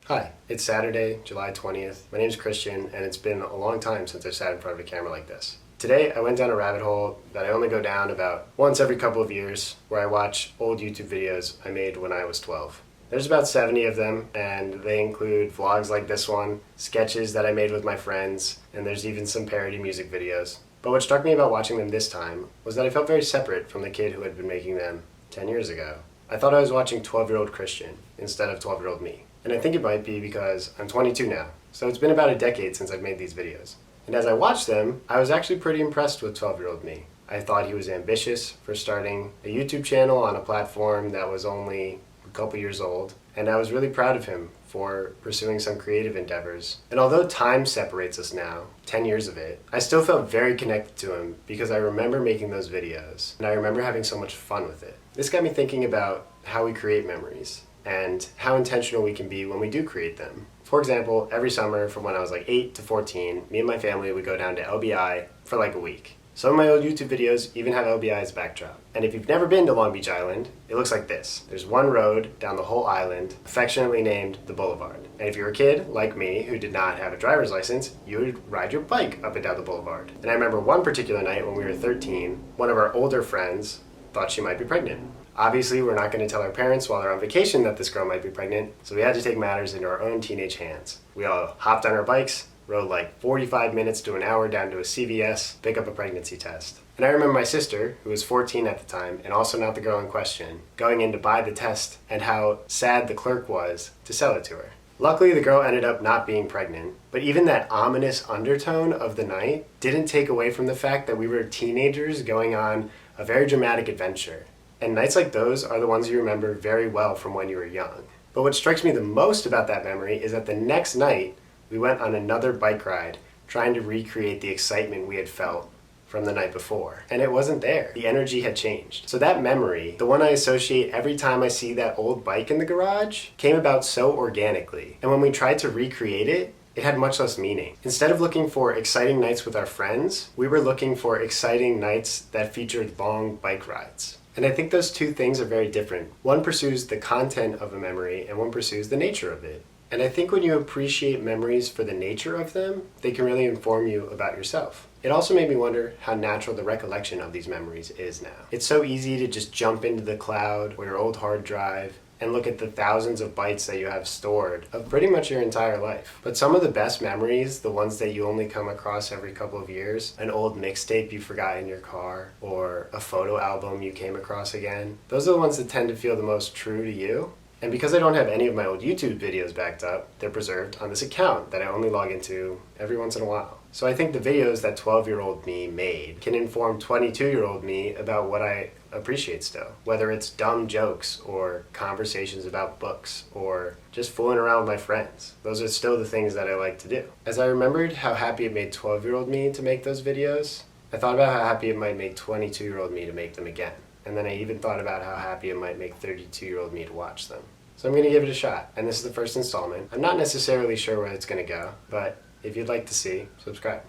Hi, it's Saturday, July 20th. My name is Christian, and it's been a long time since I've sat in front of a camera like this. Today, I went down a rabbit hole that I only go down about once every couple of years, where I watch old YouTube videos I made when I was 12. There's about 70 of them, and they include vlogs like this one, sketches that I made with my friends, and there's even some parody music videos. But what struck me about watching them this time was that I felt very separate from the kid who had been making them 10 years ago. I thought I was watching 12-year-old Christian instead of 12-year-old me. And I think it might be because I'm 22 now, so it's been about a decade since I've made these videos. And as I watched them, I was actually pretty impressed with 12-year-old me. I thought he was ambitious for starting a YouTube channel on a platform that was only a couple years old, and I was really proud of him for pursuing some creative endeavors. And although time separates us now, 10 years of it, I still felt very connected to him because I remember making those videos, and I remember having so much fun with it. This got me thinking about how we create memories and how intentional we can be when we do create them. For example, every summer from when I was like 8 to 14, me and my family would go down to LBI for like a week. Some of my old YouTube videos even have LBI as backdrop. And if you've never been to Long Beach Island, it looks like this. There's one road down the whole island, affectionately named the Boulevard. And if you're a kid, like me, who did not have a driver's license, you would ride your bike up and down the boulevard. And I remember one particular night when we were 13, one of our older friends thought she might be pregnant. Obviously, we're not going to tell our parents while they're on vacation that this girl might be pregnant, so we had to take matters into our own teenage hands. We all hopped on our bikes, rode like 45 minutes to an hour down to a CVS, pick up a pregnancy test. And I remember my sister, who was 14 at the time, and also not the girl in question, going in to buy the test and how sad the clerk was to sell it to her. Luckily, the girl ended up not being pregnant, but even that ominous undertone of the night didn't take away from the fact that we were teenagers going on a very dramatic adventure. And nights like those are the ones you remember very well from when you were young. But what strikes me the most about that memory is that the next night, we went on another bike ride, trying to recreate the excitement we had felt from the night before. And it wasn't there. The energy had changed. So that memory, the one I associate every time I see that old bike in the garage, came about so organically. And when we tried to recreate it, it had much less meaning. Instead of looking for exciting nights with our friends, we were looking for exciting nights that featured long bike rides. And I think those two things are very different. One pursues the content of a memory and one pursues the nature of it. And I think when you appreciate memories for the nature of them, they can really inform you about yourself. It also made me wonder how natural the recollection of these memories is now. It's so easy to just jump into the cloud or your old hard drive and look at the thousands of bytes that you have stored of pretty much your entire life. But some of the best memories, the ones that you only come across every couple of years, an old mixtape you forgot in your car, or a photo album you came across again, those are the ones that tend to feel the most true to you. And because I don't have any of my old YouTube videos backed up, they're preserved on this account that I only log into every once in a while. So I think the videos that 12-year-old me made can inform 22-year-old me about what I appreciate still. Whether it's dumb jokes or conversations about books or just fooling around with my friends. Those are still the things that I like to do. As I remembered how happy it made 12-year-old me to make those videos, I thought about how happy it might make 22-year-old me to make them again. And then I even thought about how happy it might make 32-year-old me to watch them. So I'm going to give it a shot. And this is the first installment. I'm not necessarily sure where it's going to go, but if you'd like to see, subscribe.